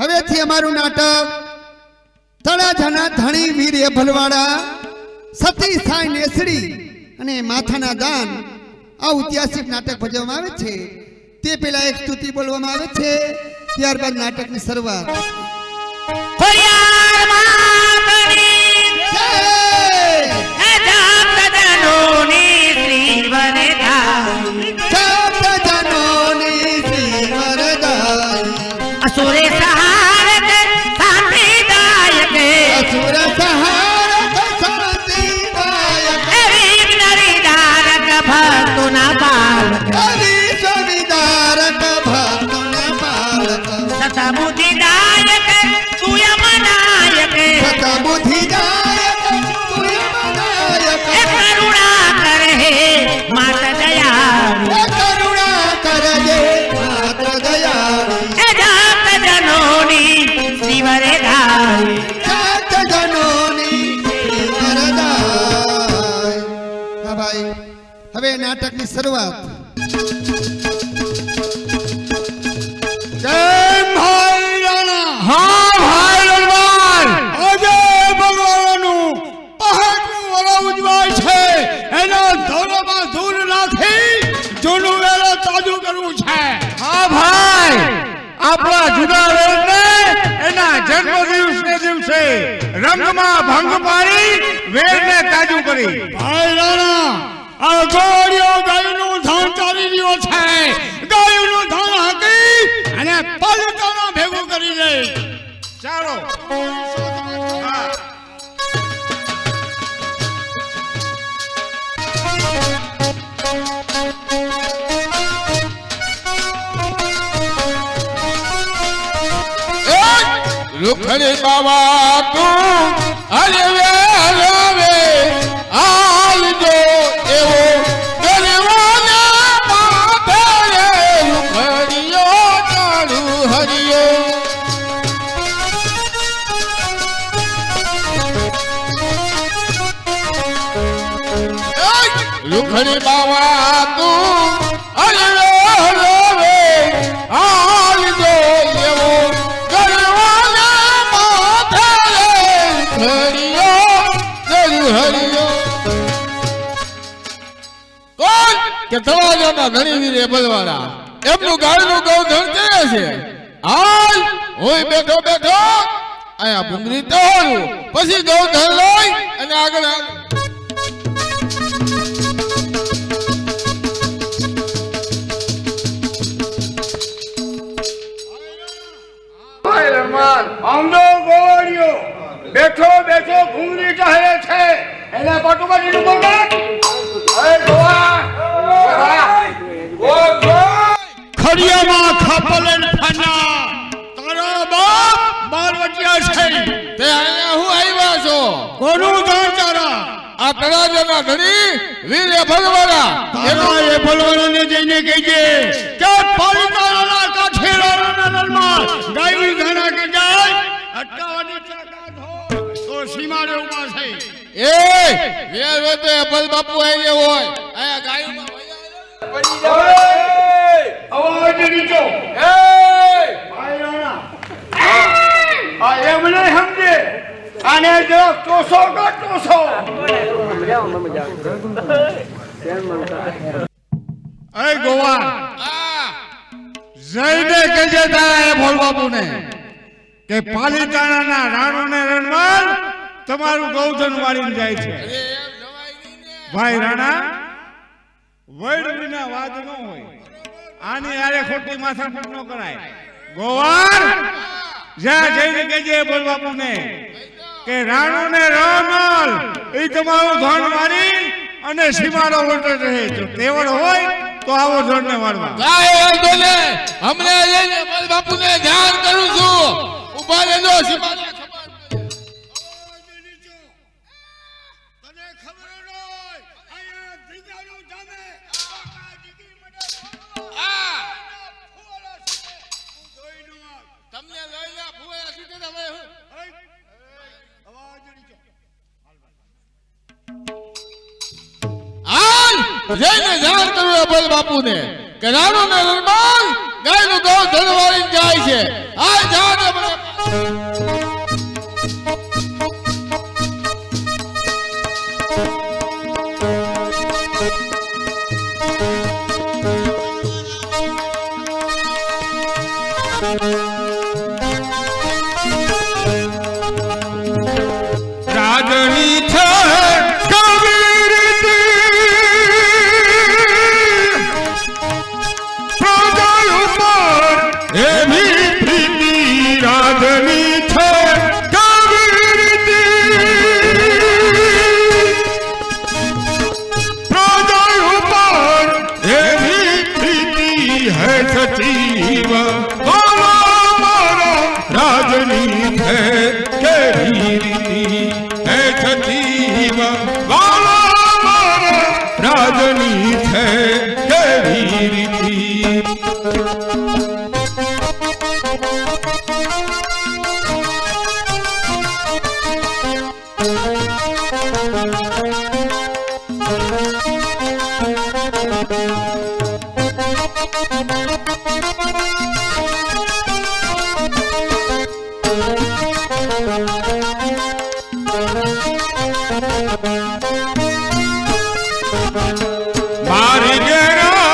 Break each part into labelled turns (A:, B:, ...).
A: હવેથી અમારું નાટક તળાજાના ધણી વીર ભલવાડા સતી સાઈ નેસડી અને માથાના દાન આ ઐતિહાસિક નાટક ભજવવામાં આવે છે તે પહેલા એક સ્તુતિ બોલવામાં આવે છે ત્યારબાદ નાટકની શરૂઆત હવે નાટકની શરૂઆત
B: આપણા જુદા વેરને એના જન્મદિવસને દિવસે રંગમાં ભંગ પાડી વેરને તાજુ કરી. ભાઈ રાણા, આ ગોળીઓ ગાયનું ધાન ચાલી રહ્યો છે. ગાયનું ધાન હાકી અને પાલિતાના ભેગું કરી દે. ચાલો
C: લુખડી બાવા તું હલવે હલવે આવજો એવો ગરવાના માથે લુખડીઓ ચાલુ હરિયો. લુખડી બાવા તું હલવે હલવે આવજો એવો કે તળાજાના ધણી વીરે ભલવાડા એમનું ગાયનું ગૌધન કરે છે. હાલ હું બેઠો બેઠો અહીંયા ભૂંગળી તોડું પછી ગૌધન લઈ અને આગળ
B: આમનો ગોળીઓ બેઠો બેઠો ભૂંગળી ચાહે છે એને પટુબાજી નું બોલ. ખડિયામાં ખાપલે ફાના તારા બાપ બારવટિયા છે
C: તે અહીંયા હું આવ્યા છો.
B: કોનું ધાન ચારા?
C: આ તળાજાના ધણી વીરે ભલવાડા
B: એ ભલવાડાને જઈને કહેજે કે પાલિતાના કાઠે રણમાં ગાયની ધાના કે જાય અટકાવાની તાકાત હોય તો સીમાડે ઉભા છે.
C: એ વેર વતે ભલ બાપુ આવી હોય અહીંયા ગાયમાં
B: અવાજ નીચો. ભાઈ રાણા, આ એમ નહીં સમજે. આને જો ટોસો કા ટોસો. એ ગોવા જઈને કહેજે તારા એ ભોલ બાપુને કે પાલિતાણાના રાણોને રણમાં તમારું ગૌધન વાળીને જાય છે. ભાઈ રાણા, વૈડ વિના વાત ન હોય. આની આરે ખોટી માથાકૂટ ન કરાય. ગોવાર જ્યાં જઈને કહેજે ભોલ બાપુને કે રાણો ને રણમલ એ તમારું ધન મારી અને સીમાડો વટે રહે. જો તેવડ હોય તો આવો ધનને મારવા.
C: કાય વાંધો ને હમણે જઈને ભલ બાપુને ધ્યાન કરું છું. ઉભા રહેજો સીમાડો તમને લઈને ફુવાયા સીધે તમે હાલ જઈને જાણ કરવું ભલ બાપુને કે રાણો ને રણમાં ગાયનું ગૌ ધનવાળી જાય છે. આ જાણ
B: રાજની છે કવિરીતિ, પ્રજા ઉપર એવી પ્રીતિ. રાજની છે કવિરીતિ, પ્રજા ઉપર એવી પ્રીતિ. હે સચિવ બોલો મારો રાજની છે કેવી રીતિ. હે સચિવ બોલો મારો રાજની છે કેવી રીતિ. મારી ઘેરા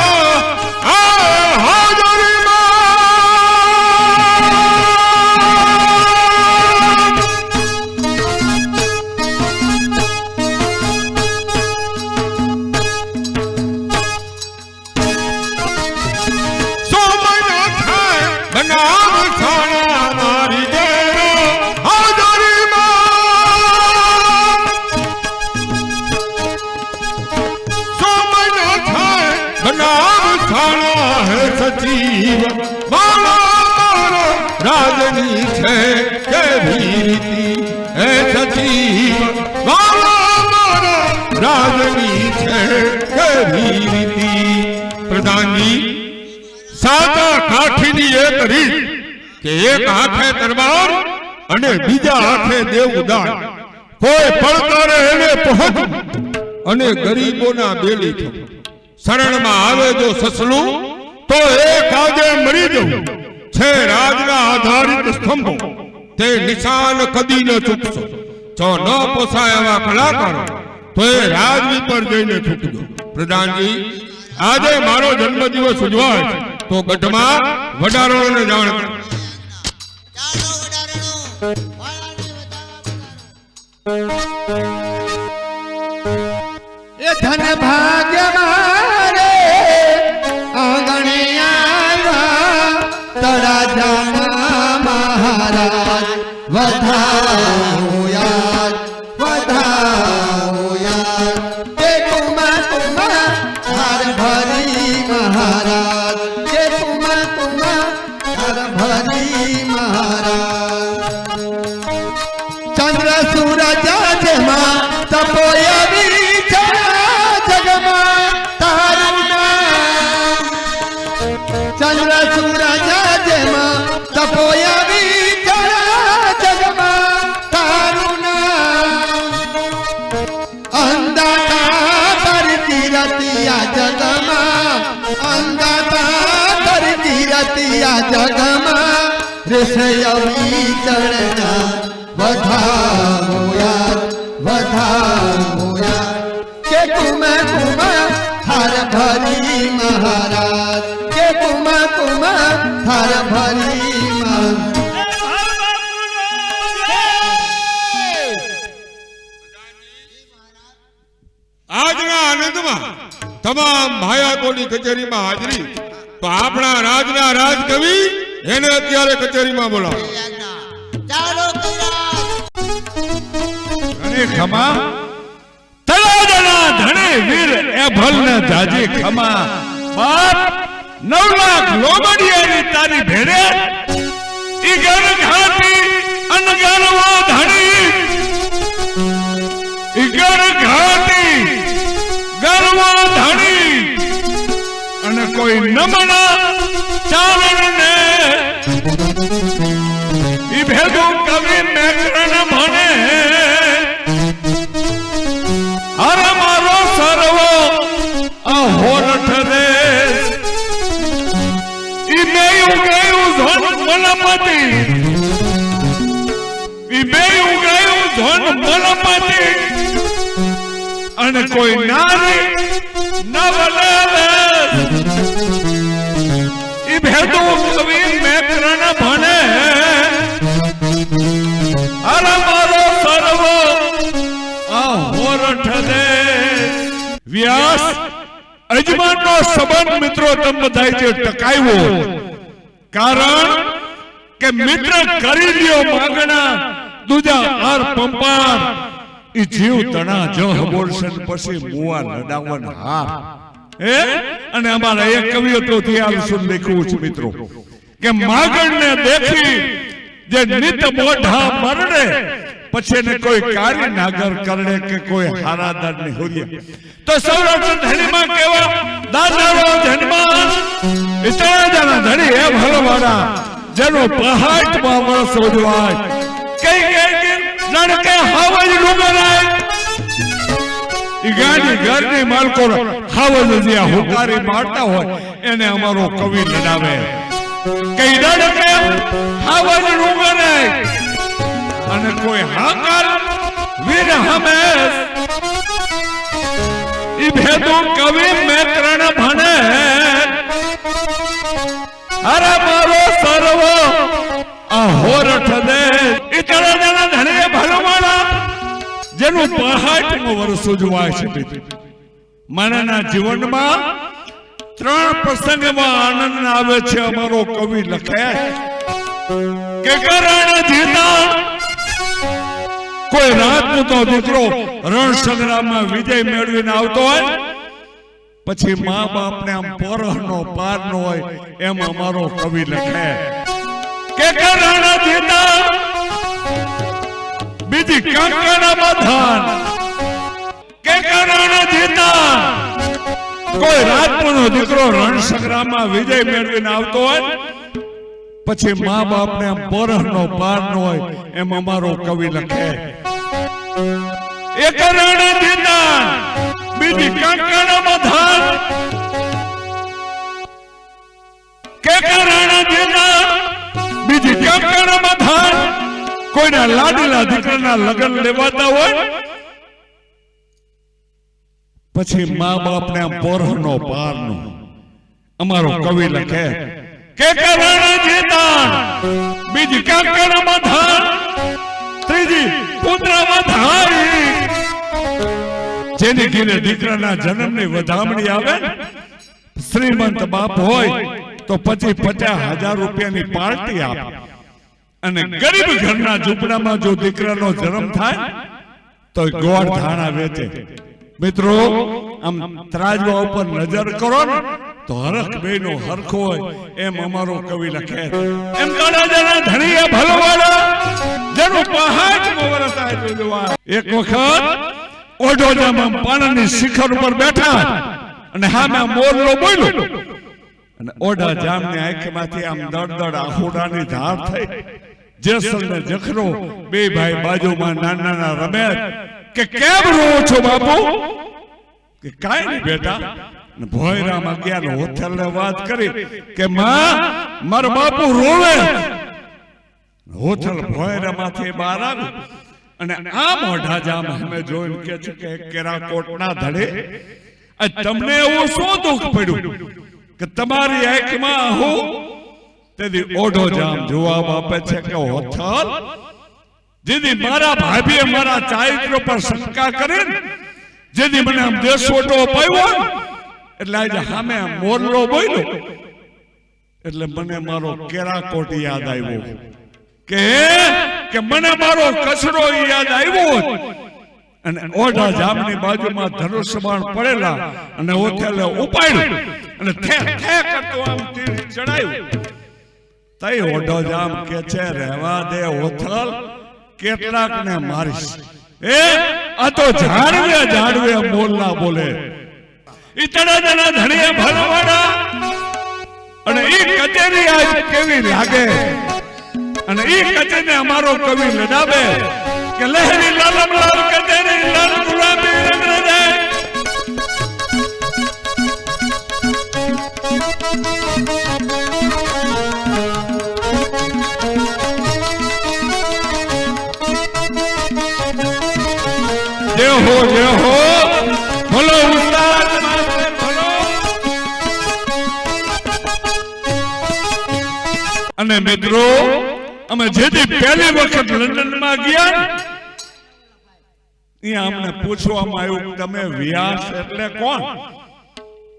B: હાજરીમાં સોમનાથ બનાવ સાણા. મારી ઘેરા હાજરીમાં સોમનાથ બનાવ સાણા. હે સચિવ બોલો મારો રાજની છે કેવી રીતિ. હે સચિવ બોલો મારો રાજની છે કેવી રીતિ. પ્રધાનજી, સાતા કાઠીની એક રીત કે એક હાથે તરવાર અને બીજા હાથે દેવદાન. કોઈ પડકારે એને પહોંચ અને ગરીબોના બેલી થવું. શરણમાં આવે જો સસલું તો એક આજે મરી જવું. છે રાજના આધારિત સ્તંભો તે નિશાન કદી ન ચૂકશો. જો ન પોસાય એવા કલાકારો તો એ રાજવી પર જઈને છૂટજો. પ્રધાનજી, આજે મારો જન્મદિવસ ઉજવાય છે તો ગઢમાં વડારોને જાણ કરો.
D: ચાલો વડારણો વાળાને વધાવો.
A: એ ધન ભાગ્ય મારે આંગણે આવ્યા તળાજાના મહારાજ. વધાવો યાર, વધાવો યાર. કે કુમા કુમા હાર ભરી મહારાજ. કે કુમા કુમા હાર ભરી મહારાજ. ચંદ્ર સૂરજ જેમાં તપોયવી જગમાં તારું નામ. ચંદ્ર સૂરજ જેમાં તપોયવી જગમાં તારું નામ. અંધાતા કરતી રતિયા જગમાં, અંધાતા કરતી રતિયા જગમાં. ઋષયવી ચરણા વધાવો યાર, વધાવો યાર. કે કુમા કુમા હાર ભરી મહારાજ. કે કુમા કુમા હાર ભરી મહારાજ.
B: આજના આનંદમાં તમામ ભાયાકોની કચેરીમાં હાજરી. તો આપણા રાજના રાજકવિ એને અત્યારે કચેરીમાં બોલાવો.
D: ચાલો કૈલાસ.
B: અને ખમા તળાજાના ધણે વીર એ ભલને જાજી ખમા. બાપ 9 લાખ લોબડિયાની તારી ભેડે ઈ ઘર ઘાટી અનગરવા ધણી. ઈ ઘર ઘાટી ગરવા ધણી અને કોઈ નમણા ચારણને ઈ ભેગું કવિ મેકરણ ભણે. અરે મારો સર્વો અહોરઠ દેશ ઈ મેયું ગયું ધન મલપતિ. મલમતી અને કોઈ નારી નવલે ઈ ભેદો કવિ મેકરણ ભણે અરે મારો સર્વ આ હોરઠ દે વ્યાસ અજમાનનો સંબંધ મિત્રો તમે બધાય જે ટકાવ્યો કારણ કે મિત્ર કરી લ્યો માગણા દુજા આર પંપાર ઈ જીવ તણા જહ બોલશે પછી મુવા લડાવન હાર હે અને અમારા એક કવિઓ તો થયા સુન લખ્યું છે મિત્રો કે માગણને દેખી જે નિત મોઢા મરડે પછી ને કોઈ કાર્ય નાગર કરડે કે કોઈ હારાદાર ની હોરીએ તો સૌરાષ્ટ્ર ધણીમાં કેવા દાદાનો જન્માન ઇતના જણા ધણી હે ભલવાડા જેનો પહાટમાં વર્ષ ઉજવાય કઈ કઈ લડકે હાવજ ડુંગરાય ઈ ગાડી ઘરની માલકો હાવજ જ્યાં હુકારી મારતા હોય એને અમારો કવિ લડાવે કઈ લડકે હાવજ ડુંગરાય અને કોઈ હાકર વીર હમેશ ઈ ભેદો કવિ મેકરણ ભણે અરે મારો સર્વ આ હોરઠ દે ઇતના જણા ધણે ભલવાડા જેનું પહાટનું વર્ષ ઉજવાય છે માનવના જીવનમાં 3 પ્રસંગમાં આનંદ આવે છે અમારો કવિ લખે કે કરણ જીતા કોઈ રાજપૂતો દીકરો રણ સંગ્રામમાં વિજય મેળવીને આવતો હોય પછી મા બાપને આમ પરહનો પારનો હોય એમ અમારો કવિ લખે કે કરણ જીતા બીજી કંકણ બંધન કે કરણ જીતા કોઈ રાજપૂતનો દીકરો રણ સંગ્રામમાં વિજય મેળવીને આવતો હોય પછી મા બાપને આમ પરહનો પારનો હોય એમ અમારો કવિ લખે એ કરણ જીતા બીજી કંકણ બંધન કે કરણ જીતા બીજી કંકણ બંધન કોઈના લાડલા દીકરાના લગ્ન લેવાતા હોય પછી મા બાપને આમ પોરનો પારનો અમારો કવિ લખે કે કરણ જીતા બીજી કંકણ બંધન ત્રીજી પુત્ર વધારી જેની ઘીરે દીકરાના જન્મની વધામણી આવે શ્રીમંત બાપ હોય તો 50,000 રૂપિયાની પાર્ટી આપે અને ગરીબ ઘરના ઝૂંપડામાં જો દીકરાનો જન્મ થાય તો ગોળ ધાણા વેચે મિત્રો આમ ત્રાજવા ઉપર નજર કરો ને તો હરખ બેનો હરખો હોય એમ અમારો કવિ લખે એમ કાળાજાના ધણીએ ભલવાડા જેનું પહાટમાં વરસ આય એક વખત ઓઢોજામાં પાણાની શિખર ઉપર બેઠા અને સામે મોરલો બોલ્યો અને ઓઢા જામની આંખમાંથી આમ દળદળ આહુડાની ધાર થઈ જેસલ ને જખરો બે ભાઈ બાજુમાં નાના નાના રમે કે કેમ રોવો છો બાપુ કે કાઈ નહીં બેટા ભોયરામ અગિયાર હોથલ ને વાત કરી કે માં મારો બાપુ રોવે હોથલ ભોયરામાંથી બહાર આવી અને આ મોઢા જામ અમે જોઈને કે છે કે કેરાકોટ ના ધડે આ તમને એવું શું દુઃખ પડ્યું કે તમારી આંખમાં હું તેથી ઓઢો જામ જવાબ આપે છે કે હોથલ જેથી મારા ભાભીએ મારા ચારિત્ર પર શંકા કરીને જેથી મને આમ દેશોટો અપાયો એટલે આજે સામે મોરલો બોલ્યો એટલે મને મારો કેરાકોટ યાદ આવ્યો કે મને મારો કચરો યાદ આવ્યો અને ઓઢા જામની બાજુમાં ધનુષ્ય બાણ પડેલા અને ઓથેલે ઉપાડ્યું અને થે થે કરતો આમ તીર ચડાયું તઈ ઓઢો જામ કે છે રહેવા દે ઓથલ કેટલાક ને મારીશ આ તો ઝાડવે બોલના બોલે ઇતના જણા ધણીએ ભલવાડા અને ઈ કચેરી આજ કેવી લાગે અને ઈ કચેરીને અમારો કવિ લડાવે કે લહેરી લાલમ લાલ કચેરી લાલ ગુલાબી રંગ જાય
E: Thank you.
B: જય હો બોલો ઉસ્તાદ માસ્ટર બોલો. અને મિત્રો અમે જેથી પહેલી વખત લંડનમાં ગયા ત્યાં અમને પૂછવામાં આવ્યું તમે વ્યાસ એટલે કોણ?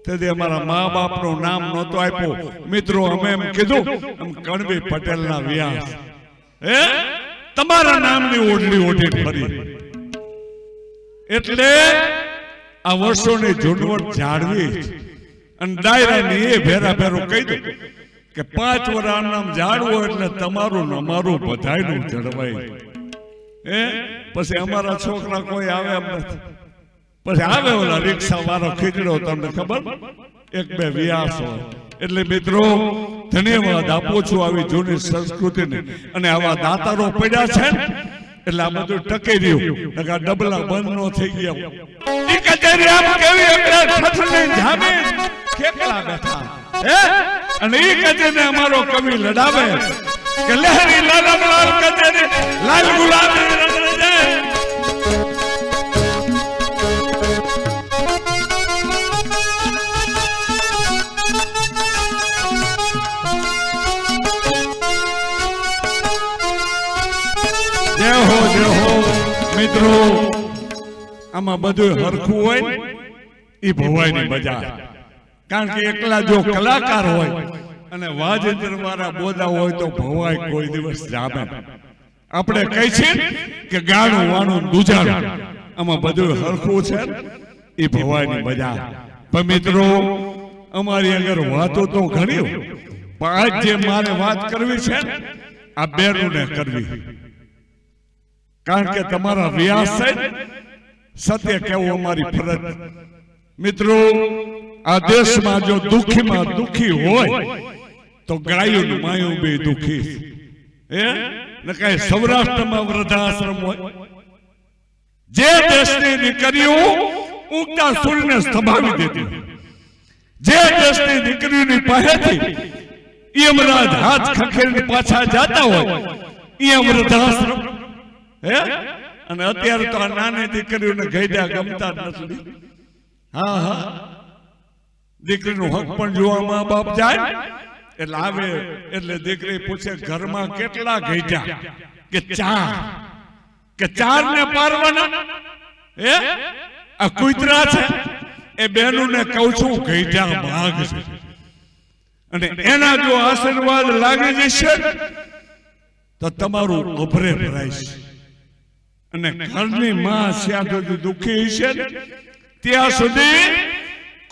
B: તેથી અમારા મા બાપનું નામ નહોતું આપ્યું. મિત્રો અમે એમ કીધું એમ કણવી પટેલના વ્યાસ. હે તમારા નામની ઓઢણી ઓઢી ફરી. એટલે આ વર્ષોની ઝૂંડવટ જાળવી અને ડાયરાની એ ભેરા ભેરું કહી દઉં કે 5 વર્ષ નામ જાળવો એટલે તમારું ને અમારું બધાયનું જળવાય. પછી અમારા છોકરા કોઈ આવે એમ નથી. પછી આવે ઓલા રિક્ષા વાળો ખીચડો તમને ખબર 1-2 વ્યાસ હોય. એટલે મિત્રો ધન્યવાદ આપું છું આવી જૂની સંસ્કૃતિને. અને આવા દાતારો પડ્યા છે એટલે આ બધું ટકી રહ્યું. નકા ડબલા બંધ નો થઈ ગયા. ઈ કચેરી આમ કેવી એકલા ઠઠને જામે ખેકલા બેઠા. અને ઈ કચેરીને અમારો કવિ લડાવે કે લહેરી લાલમ લાલ કચેરી લાલ ગુલાબી રંગને જાય. જય હો મિત્રો આમાં બધું હરખું હોય ને એ ભવાઈની બજાર. કારણ કે એકલા જો કલાકાર હોય અને વાજિંત્ર વાળા બોધા હોય તો ભવાઈ કોઈ દિવસ જામે. આપણે કહી છે કે ગાણું વાણું દુજાણું આમાં બધું હરખું છે એ ભવાઈની બજાર. પણ મિત્રો અમારી આગળ વાતો તો ઘણી પણ આજ જે મારે વાત કરવી છે આ બેરુને કરવી. કારણ કે તમારા વ્યાસ છે સત્ય કહેવું અમારી ફરજ. મિત્રો આ દેશમાં જો દુખીમાં દુખી હોય તો ગાયું માયું બે દુખી. ને કઈ સૌરાષ્ટ્રમાં વૃદ્ધાશ્રમ હોય. જે દેશની દીકરીઓ ઉગતા સૂર્યને સ્તંભાવી દેતી, જે દેશની દીકરીઓની પાસેથી યમરાજ હાથ ખખેરીને પાછા જતા હોય એ વૃદ્ધાશ્રમ. અને અત્યારે તો આ નાની દીકરીઓને ગઈડા ગમતા નથી. હા દીકરીનું હક પણ જોવા મા બાપ જાય એટલે આવે એટલે દીકરી પૂછે ઘરમાં કેટલા ગઈડા? કે 4. કે 4 ને પારવાના? આ કુતરા છે. એ બહેનોને કહું છું ગઈડા ભાગ છે. અને એના જો આશીર્વાદ લાગી જશે તો તમારું અભરે ભરાય છે. અને ઘરની માં જ્યાં સુધી દુખી છે ત્યાં સુધી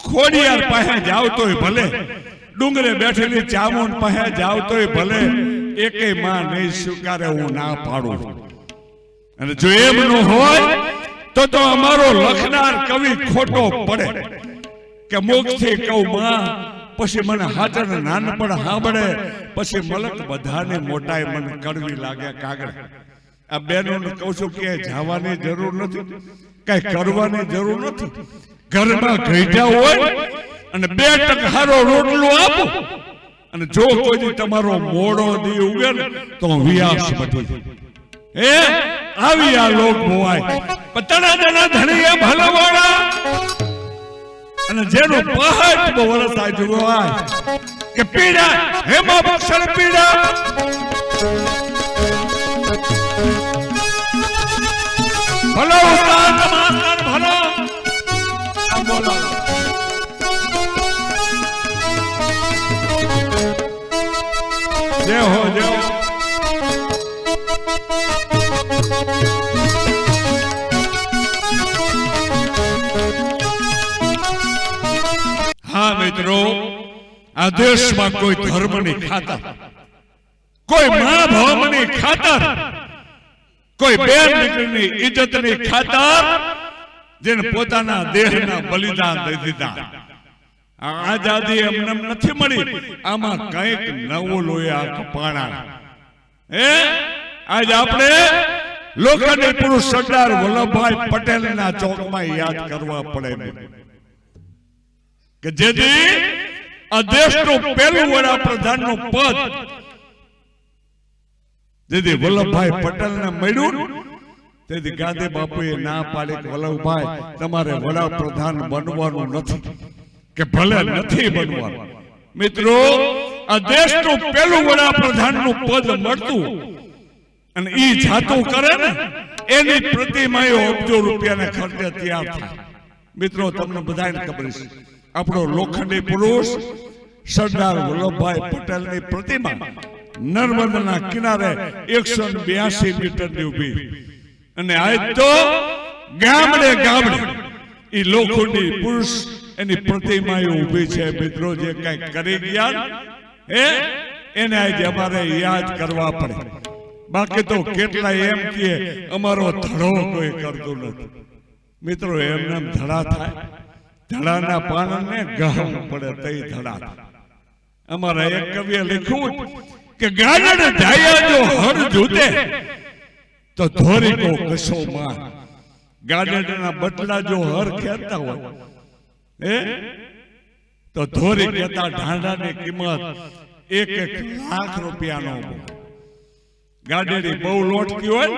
B: ખોડિયાર પાસે જાવ તોય ભલે, ડુંગરે બેઠેલી ચામુંડ પાસે જાવ તોય ભલે, એકેય માં નહીં સ્વીકારે હું ના પાડું. અને જો એમ ન હોય તો અમારો લખનાર કવિ ખોટો પડે કે મુખથી કહું માં પછી મને હાજર નાનપણ સાંભળે પછી મલક બધાને મોટાઈ મને કડવી લાગે કાગળ. આ બહેનોને કહું છું કે જવાની જરૂર નથી, કઈ કરવાની જરૂર નથી. ઘરમાં ગઈઢા હોય અને 2 હારો રોટલો આપો અને જો કોઈ તમારો મોડો દી ઉગે ને તો વ્યાસ બધી આવી આ લોક ભોવાય. પતણા જણા ધણીએ ભલવાડા અને જેનો પહાડ વરસ આ જોવાય કે પીડા હેમા બક્ષર પીડા. ભલો ઉસ્તાદ માસ્ટર ભલો. બોલો જય હો. હા મિત્રો આ દેશમાં કોઈ ધર્મની ખાતર, કોઈ મા ભવની ખાતર, કોઈ બેન દીકરીની ઇજ્જતની ખાતર જેને પોતાના દેહના બલિદાન દઈ દીધા. આઝાદી એમને નથી મળી, આમાં કંઈક નવું લોહી કપાણા. આજ આપણે લોખંડી પુરુષ સરદાર વલ્લભભાઈ પટેલના ચોકમાં યાદ કરવા પડે કે જેથી આ દેશનું પહેલું વડાપ્રધાનનું પદ જેથી વલ્લભભાઈ પટેલને મળ્યું તેથી ગાંધી બાપુએ ના પાડી કે વલ્લભભાઈ તમારે વડાપ્રધાન બનવાનું નથી કે ભલે નથી બનવાનું. મિત્રો આ દેશનું પહેલું વડાપ્રધાનનું પદ મળતું અને ઈ જાતું કરે ને એની પ્રતિમાઓ અબજો રૂપિયાના ખર્ચે તૈયાર થાય. મિત્રો તમને બધાને ખબર છે આપણો લોખંડી પુરુષ સરદાર વલ્લભભાઈ પટેલની પ્રતિમા નર્મદાના કિનારે 182 મીટરની ઊભી અને આજ તો ગામડે ગામડે ઈ લોખંડી પુરુષ એની પ્રતિમાઓ ઊભી છે. મિત્રો જે કઈ કરી ગયા એને આજે અમારે યાદ કરવા પડે. બાકી તો કેટલા એમ કે અમારો ધડો કોઈ કરતું નથી. મિત્રો એમને ધડા થાય, ધડાના પાનને ગહમ પડે તઈ ધડા થાય. અમારા એક કવિએ લખ્યું કે ગાજડ જાયા જો હર જૂતે તો ધોરી કો કશો માં. ગાજડના બટલા જો હર ખેતા હોય તો ધોરી કહેતા ઢાંઢાની કિંમત 1 લાખ રૂપિયાનો. ગાડેડી બહુ લોટકી હોય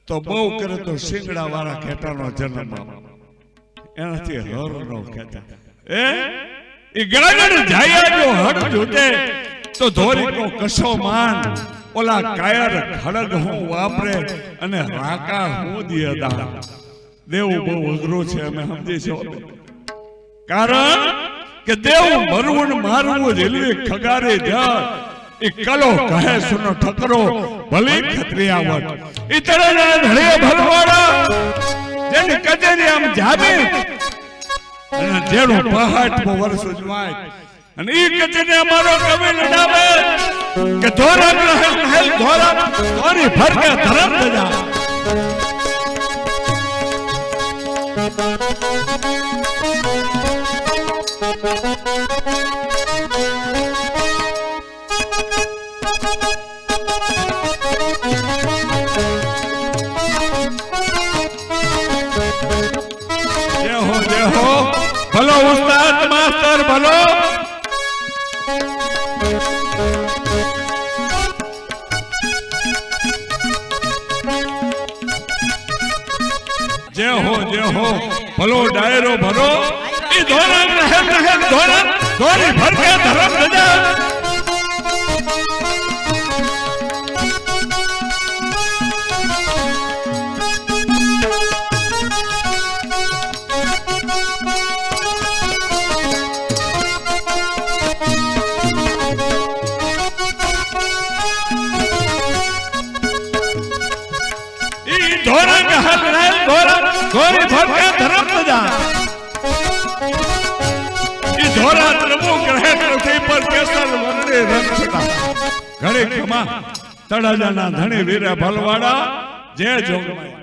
B: તો બહુ કરે તો શિંગડા વાળા ખેટાનો જન્મ આવે, એનાથી હર નો ખેતા. એ ગાડડ જાયા જો હર જૂતે તો ધોરી કો કશો માન. ઓલા કાયર ખડગ હું વાપરે અને રાકા હું દિયદા. દેવું બહુ અઘરું છે, અમે સમજી છો. કારણ કે દેવું મરવું મારવું રેલવે ખગારે જા એ કલો કહે સુનો ઠકરો ભલે ખત્રિયાવટ. ઈ તરણા ધરે ભલવાડા જેની કચેરી આમ જાબે અને જેનો પહાડ પર વર્ષ ઉજવાય અને ઈ કચેરી અમારો કવિ લડાવે કે ધોરા રહે મહેલ ધોરા ધોરી ફરકે ધરમ દજા. ભલો ઉસ્તાદ માસ્ટર ભલો. જે હો ભલો ડાયરો ભલો. ઈ ધોરણ રહે ધોરણ ધોરી ભરકે ધરમ દજા. ધોરી ભરકે ધરમ દજા. ઈ ધોરા પ્રમુખ રહે પૃથ્વી પર કેસર વરણે રંગ છટા. ઘરે ખમા તળાજાના ધણી વીરે ભલવાડા જય જોગમાયા.